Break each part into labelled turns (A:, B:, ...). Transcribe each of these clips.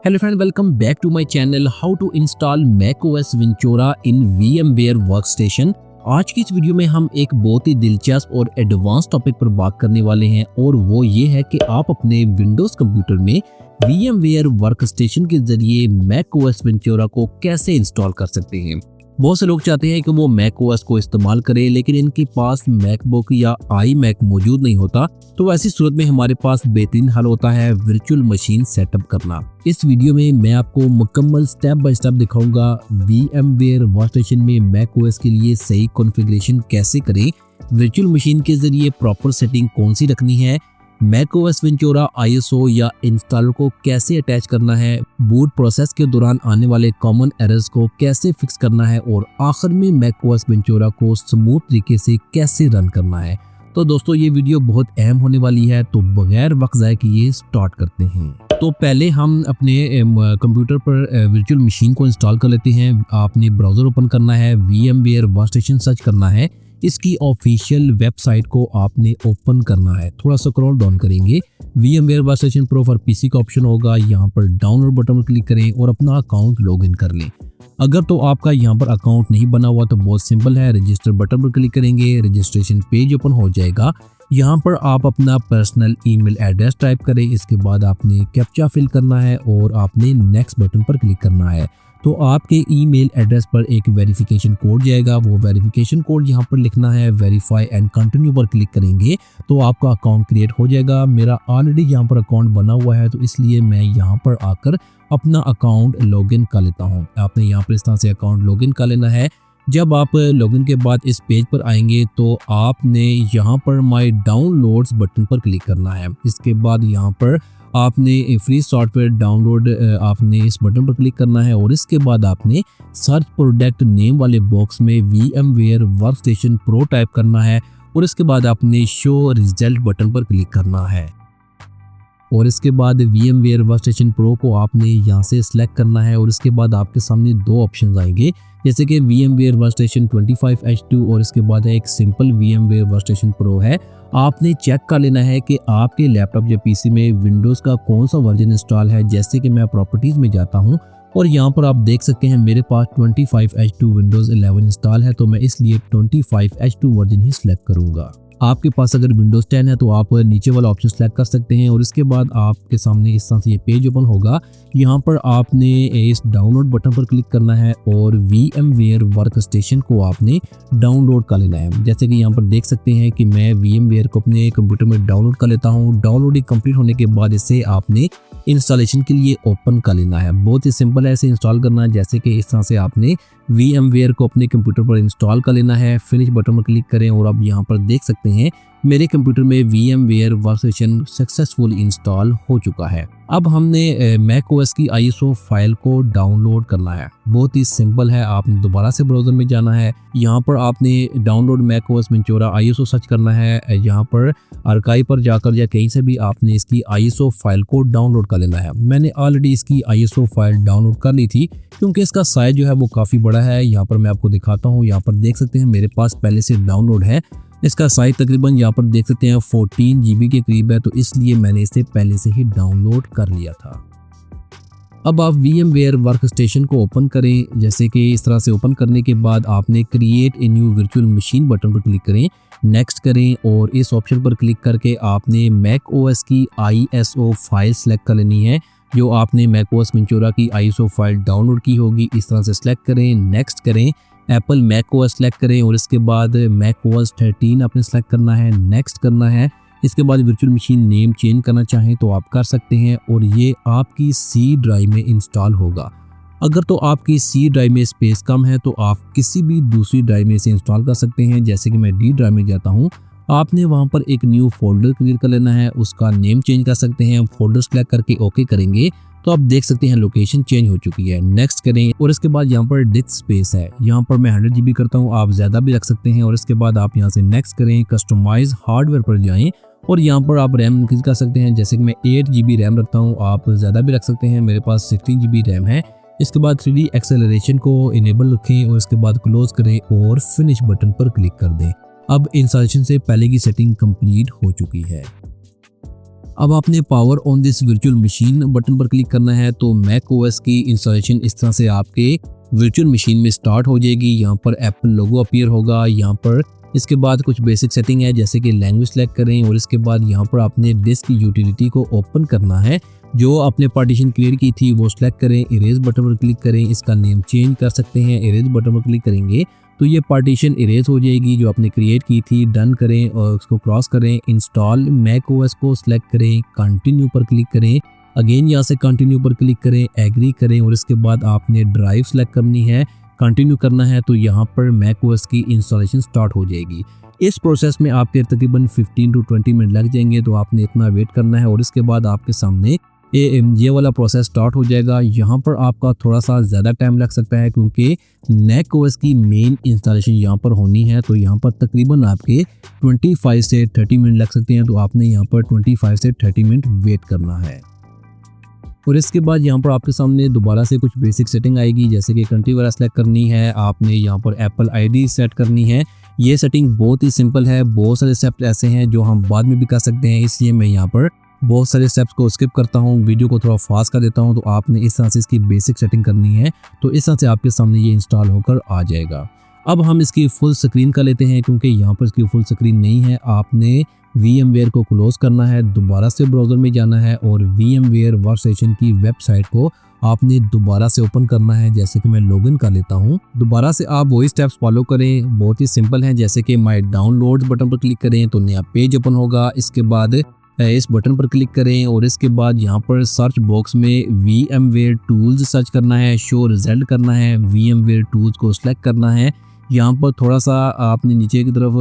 A: Hello friend, welcome back to my channel How to install macOS Ventura in VMware Workstation। आज की इस video में हम एक बहुत ही दिलचस्प और एडवांस टॉपिक पर बात करने वाले हैं और वो ये है कि आप अपने विंडोज कंप्यूटर में VMware वर्कस्टेशन के जरिए macOS Ventura को कैसे इंस्टॉल कर सकते हैं। बहुत से लोग चाहते हैं कि वो macOS को इस्तेमाल करें, लेकिन इनके पास मैकबुक या iMac मौजूद नहीं होता। तो ऐसी सूरत में हमारे पास बेहतरीन हल होता है वर्चुअल मशीन सेटअप करना। इस वीडियो में मैं आपको मुकम्मल स्टेप बाय स्टेप दिखाऊंगा VMware वर्कस्टेशन में macOS के लिए सही कॉन्फ़िगरेशन कैसे करें, वर्चुअल मशीन के जरिए प्रॉपर सेटिंग कौन सी रखनी है, macOS Ventura ISO या इंस्टॉलर को कैसे अटैच करना है, बूट प्रोसेस के दौरान आने वाले कॉमन एरर्स को कैसे फिक्स करना है और आखिर में macOS Ventura को स्मूथ तरीके से कैसे रन करना है। तो दोस्तों ये वीडियो बहुत अहम होने वाली है, तो बगैर वक्त ज़ाय किए स्टार्ट करते हैं। तो पहले हम अपने कंप्यूटर पर वर्चुअल मशीन को इंस्टॉल कर लेते हैं। आपने ब्राउज़र ओपन करना है, VMware वर्कस्टेशन सर्च करना है, इसकी ऑफिशियल वेबसाइट को आपने ओपन करना है। थोड़ा सा स्क्रॉल डाउन करेंगे, VMware workstation pro for PC का ऑप्शन होगा, यहाँ पर डाउनलोड बटन पर क्लिक करें और अपना अकाउंट लॉगिन कर लें। अगर तो आपका यहाँ पर अकाउंट नहीं बना हुआ तो बहुत सिंपल है, रजिस्टर बटन पर क्लिक करेंगे, रजिस्ट्रेशन पेज ओपन हो जाएगा। यहाँ पर आप अपना पर्सनल ईमेल एड्रेस टाइप करें, इसके बाद आपने कैप्चा फिल करना है और आपने नेक्स्ट बटन पर क्लिक करना है। तो आपके ईमेल एड्रेस पर एक वेरिफिकेशन कोड जाएगा, वो वेरिफिकेशन कोड यहाँ पर लिखना है, वेरीफाई एंड कंटिन्यू पर क्लिक करेंगे तो आपका अकाउंट क्रिएट हो जाएगा। मेरा ऑलरेडी यहाँ पर अकाउंट बना हुआ है, तो इसलिए मैं यहाँ पर आकर अपना अकाउंट लॉगिन कर लेता हूँ। आपने यहाँ पर इस तरह से अकाउंट लॉगिन कर लेना है। जब आप लॉगिन के बाद इस पेज पर आएंगे तो आपने यहाँ पर माय डाउनलोड्स बटन पर क्लिक करना है। इसके बाद यहाँ पर आपने फ्री सॉफ्टवेयर डाउनलोड आपने इस बटन पर क्लिक करना है और इसके बाद आपने सर्च प्रोडक्ट नेम वाले बॉक्स में VMware वर्कस्टेशन प्रो टाइप करना है और इसके बाद आपने शो रिजल्ट बटन पर क्लिक करना है और इसके बाद VMware वर्कस्टेशन प्रो को आपने यहाँ से सिलेक्ट करना है और इसके बाद आपके सामने दो ऑप्शंस आएंगे, जैसे कि VMware वर्कस्टेशन 25H2 और इसके बाद है एक सिंपल VMware वर्कस्टेशन प्रो है। आपने चेक कर लेना है कि आपके लैपटॉप या पीसी में विंडोज़ का कौन सा वर्जन इंस्टॉल है। जैसे कि मैं प्रॉपर्टीज़ में जाता हूँ और यहाँ पर आप देख सकते हैं मेरे पास 25H2 विंडोज़ 11 इंस्टॉल है, तो मैं इसलिए 25H2 वर्जन ही सिलेक्ट करूँगा। आपके पास अगर विंडोज़ 10 है तो आप नीचे वाला ऑप्शन सेलेक्ट कर सकते हैं और इसके बाद आपके सामने इस तरह से ये पेज ओपन होगा। यहाँ पर आपने इस डाउनलोड बटन पर क्लिक करना है और VMware वर्कस्टेशन को आपने डाउनलोड कर लेना है। जैसे कि यहाँ पर देख सकते हैं कि मैं VMware को अपने कंप्यूटर में डाउनलोड कर लेता हूँ। डाउनलोडिंग कंप्लीट होने के बाद इसे आपने इंस्टॉलेशन के लिए ओपन कर लेना है। बहुत ही सिंपल है इसे इंस्टॉल करना, जैसे कि इस तरह से आपने VMware को अपने कंप्यूटर पर इंस्टॉल कर लेना है। फिनिश बटन पर क्लिक करें और अब यहाँ पर देख सकते हैं मेरे कंप्यूटर में VMware वर्कस्टेशन सक्सेसफुल इंस्टॉल हो चुका है। अब हमने macOS की ISO फाइल को डाउनलोड करना है। बहुत ही सिंपल है, आपने दोबारा से ब्राउज़र में जाना है, यहाँ पर आपने download macOS Ventura ISO search करना है। यहाँ पर आर्काइव पर जाकर या कहीं से भी आपने इसकी ISO फाइल को डाउनलोड कर लेना है। मैंने ऑलरेडी इसकी ISO फाइल डाउनलोड कर ली थी क्योंकि इसका साइज जो है वो काफ़ी बड़ा है। यहाँ पर मैं आपको दिखाता हूँ, यहाँ पर देख सकते हैं मेरे पास पहले से डाउनलोड है। इसका साइज तकरीबन यहाँ पर देख सकते हैं 14 GB के करीब है, तो इसलिए मैंने इसे पहले से ही डाउनलोड कर लिया था। अब आप VMware वर्कस्टेशन को ओपन करें। जैसे कि इस तरह से ओपन करने के बाद आपने create a new virtual machine button पर क्लिक करें, नेक्स्ट करें और इस ऑप्शन पर क्लिक करके आपने macOS की ISO फाइल सेलेक्ट कर लेनी है। जो आपने macOS Ventura की ISO फाइल डाउनलोड की होगी इस तरह से सिलेक्ट करें, नेक्स्ट करें, एप्पल macOS सेलेक्ट करें और इसके बाद macOS 13 आपने सेलेक्ट करना है, नेक्स्ट करना है। इसके बाद वर्चुअल मशीन नेम चेंज करना चाहें तो आप कर सकते हैं और ये आपकी C ड्राइव में इंस्टॉल होगा। अगर तो आपकी C ड्राइव में स्पेस कम है तो आप किसी भी दूसरी ड्राइव में इसे इंस्टॉल कर सकते हैं। जैसे कि मैं D ड्राइव में जाता हूँ, आपने वहाँ पर एक न्यू फोल्डर क्रिएट कर लेना है, उसका नेम चेंज कर सकते हैं। फोल्डर सेलेक्ट करके ओके करेंगे तो आप देख सकते हैं लोकेशन चेंज हो चुकी है। नेक्स्ट करें और इसके बाद यहाँ पर डिस्क स्पेस है, यहाँ पर मैं 100 GB करता हूँ, आप ज़्यादा भी रख सकते हैं। और इसके बाद आप यहाँ से नेक्स्ट करें, कस्टमाइज हार्डवेयर पर जाएं और यहाँ पर आप रैम इंक्रीज कर सकते हैं। जैसे कि मैं 8 GB रैम रखता हूँ, आप ज़्यादा भी रख सकते हैं, मेरे पास 16 GB रैम है। इसके बाद 3D एक्सेलरेशन को इनेबल रखें और इसके बाद क्लोज करें और फिनिश बटन पर क्लिक कर दें। अब इंस्टॉलेशन से पहले की सेटिंग कंप्लीट हो चुकी है। अब आपने power on this virtual machine button पर क्लिक करना है तो मैक ओएस की इंस्टॉलेशन इस तरह से आपके वर्चुअल मशीन में स्टार्ट हो जाएगी। यहाँ पर एप्पल लोगो अपीयर होगा। यहाँ पर इसके बाद कुछ बेसिक सेटिंग है जैसे कि लैंग्वेज सेलेक्ट करें और इसके बाद यहाँ पर आपने डिस्क यूटिलिटी को ओपन करना है। जो आपने पार्टीशन क्रिएट की थी वो सिलेक्ट करें, इरेज बटन पर क्लिक करें, इसका नेम चेंज कर सकते हैं। इरेज बटन पर क्लिक करेंगे तो ये पार्टीशन इरेज हो जाएगी जो आपने क्रिएट की थी। डन करें और उसको क्रॉस करें। इंस्टॉल मैक ओएस को सिलेक्ट करें, कंटिन्यू पर क्लिक करें। अगेन यहाँ से कंटिन्यू पर क्लिक करें, एग्री करें और इसके बाद आपने ड्राइव सेलेक्ट करनी है, कंटिन्यू करना है तो यहाँ पर मैक ओएस की इंस्टॉलेशन स्टार्ट हो जाएगी। इस प्रोसेस में आपके तकरीबन 15 to 20 मिनट लग जाएंगे तो आपने इतना वेट करना है और इसके बाद आपके सामने ये वाला प्रोसेस स्टार्ट हो जाएगा। यहाँ पर आपका थोड़ा सा ज़्यादा टाइम लग सकता है क्योंकि मैक ओएस की मेन इंस्टॉलेशन यहाँ पर होनी है तो यहाँ पर तकरीबन आपके 25 से 30 मिनट लग सकते हैं तो आपने यहाँ पर 25 से 30 मिनट वेट करना है। और इसके बाद यहाँ पर आपके सामने दोबारा से कुछ बेसिक सेटिंग आएगी जैसे कि कंट्री वगैरह सेलेक्ट करनी है, आपने यहाँ पर एप्पल आईडी सेट करनी है। ये सेटिंग बहुत ही सिंपल है, बहुत सारे स्टेप्स ऐसे हैं जो हम बाद में भी कर सकते हैं, इसलिए मैं यहाँ पर बहुत सारे स्टेप्स को स्किप करता हूँ, वीडियो को थोड़ा फास्ट कर देता हूँ। तो आपने इस तरह से इसकी बेसिक सेटिंग करनी है तो इस तरह से आपके सामने ये इंस्टॉल होकर आ जाएगा। अब हम इसकी फुल स्क्रीन कर लेते हैं क्योंकि यहाँ पर इसकी फुल स्क्रीन नहीं है। आपने VMware को क्लोज करना है, दोबारा से ब्राउज़र में जाना है और VMware वर्कस्टेशन की वेबसाइट को आपने दोबारा से ओपन करना है। जैसे कि मैं लॉगिन कर लेता हूँ, दोबारा से आप वही स्टेप्स फॉलो करें, बहुत ही सिंपल हैं। जैसे कि माय डाउनलोड्स बटन पर क्लिक करें तो नया पेज ओपन होगा। इसके बाद इस बटन पर क्लिक करें और इसके बाद यहाँ पर सर्च बॉक्स में VMware टूल्स सर्च करना है, शो रिजल्ट करना है, VMware टूल्स को सिलेक्ट करना है। यहाँ पर थोड़ा सा आपने नीचे की तरफ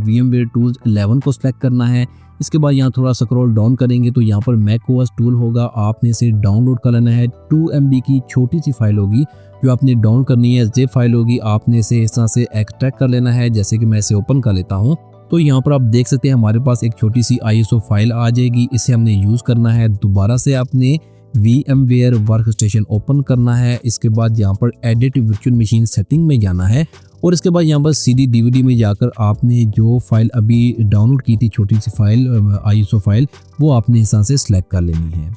A: VMware टूल्स 11 को सिलेक्ट करना है। इसके बाद यहाँ थोड़ा स्क्रॉल डाउन करेंगे तो यहाँ पर मैक ओएस टूल होगा, आपने इसे डाउनलोड कर लेना है। 2 MB की छोटी सी फाइल होगी जो आपने डाउन करनी है, ज़िप फाइल होगी, आपने इसे इस तरह से एक्सट्रैक्ट कर लेना है। जैसे कि मैं इसे ओपन कर लेता हूँ तो यहाँ पर आप देख सकते हैं हमारे पास एक छोटी सी ISO फाइल आ जाएगी, इसे हमने यूज़ करना है। दोबारा से आपने VMware वर्कस्टेशन ओपन करना है। इसके बाद यहाँ पर एडिट वर्चुअल मशीन सेटिंग में जाना है और इसके बाद यहाँ पर CD DVD में जाकर आपने जो फाइल अभी डाउनलोड की थी, छोटी सी फाइल ISO फाइल, वो आपने इस तरह से सिलेक्ट कर लेनी है।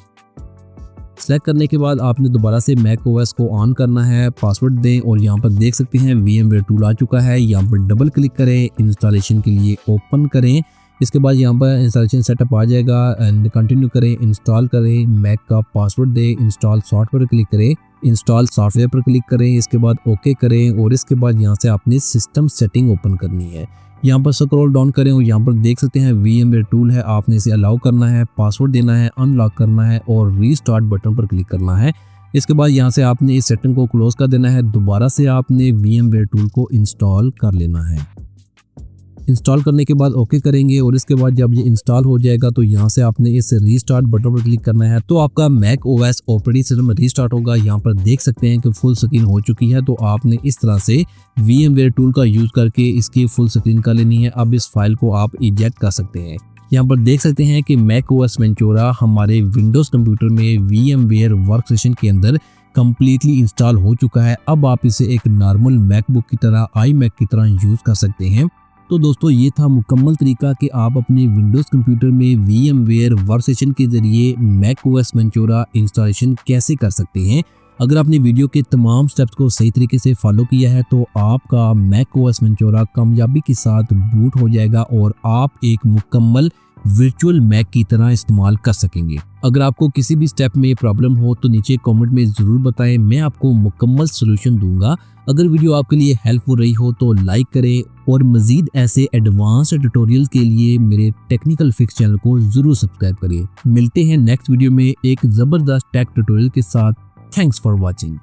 A: सेलेक्ट करने के बाद आपने दोबारा से मैक ओएस को ऑन करना है, पासवर्ड दें और यहाँ पर देख सकते हैं VMware टूल आ चुका है। यहाँ पर डबल क्लिक करें, इंस्टॉलेशन के लिए ओपन करें। इसके बाद यहाँ पर इंस्टॉलेशन सेटअप आ जाएगा एंड कंटिन्यू करें, इंस्टॉल करें, मैक का पासवर्ड दें, इंस्टॉल सॉफ्टवेयर पर क्लिक करें, इंस्टॉल सॉफ्टवेयर पर क्लिक करें। इसके बाद ओके करें और इसके बाद यहाँ से आपने सिस्टम सेटिंग ओपन करनी है। यहाँ पर स्क्रॉल डाउन करें और यहाँ पर देख सकते हैं VMware टूल है, आपने इसे अलाउ करना है, पासवर्ड देना है, अनलॉक करना है और रीस्टार्ट बटन पर क्लिक करना है। इसके बाद यहाँ से आपने इस सेटिंग को क्लोज कर देना है। दोबारा से आपने VMware टूल को इंस्टॉल कर लेना है। इंस्टॉल करने के बाद ओके करेंगे और इसके बाद जब ये इंस्टॉल हो जाएगा तो यहाँ से आपने इस रीस्टार्ट बटन पर क्लिक करना है तो आपका Mac OS operating system restart होगा। यहाँ पर देख सकते हैं कि फुल स्क्रीन हो चुकी है तो आपने इस तरह से VMware टूल का यूज़ करके इसकी फुल स्क्रीन कर लेनी है। अब इस फाइल को आप इजेक्ट कर सकते हैं। यहाँ पर देख सकते हैं कि मैक ओएस वेंचुरा हमारे विंडोज़ कंप्यूटर में VMware वर्कस्टेशन के अंदर कम्प्लीटली इंस्टॉल हो चुका है। अब आप इसे एक नॉर्मल मैकबुक की तरह, iMac की तरह यूज़ कर सकते हैं। तो दोस्तों ये था मुकम्मल तरीका कि आप अपने विंडोज़ कंप्यूटर में VMware वर्कस्टेशन के ज़रिए मैक ओएस वेंचुरा इंस्टॉलेशन कैसे कर सकते हैं। अगर आपने वीडियो के तमाम स्टेप्स को सही तरीके से फॉलो किया है तो आपका मैक ओएस वेंचुरा कामयाबी के साथ बूट हो जाएगा और आप एक मुकम्मल वर्चुअल मैक की तरह इस्तेमाल कर सकेंगे। अगर आपको किसी भी स्टेप में प्रॉब्लम हो तो नीचे कमेंट में ज़रूर बताएं, मैं आपको मुकम्मल सलूशन दूंगा। अगर वीडियो आपके लिए हेल्पफुल रही हो तो लाइक करें और मज़ीद ऐसे एडवांस ट्यूटोरियल के लिए मेरे टेक्निकल फिक्स चैनल को ज़रूर सब्सक्राइब करें। मिलते हैं नेक्स्ट वीडियो में एक ज़बरदस्त टेक ट्यूटोरियल के साथ। Thanks for watching.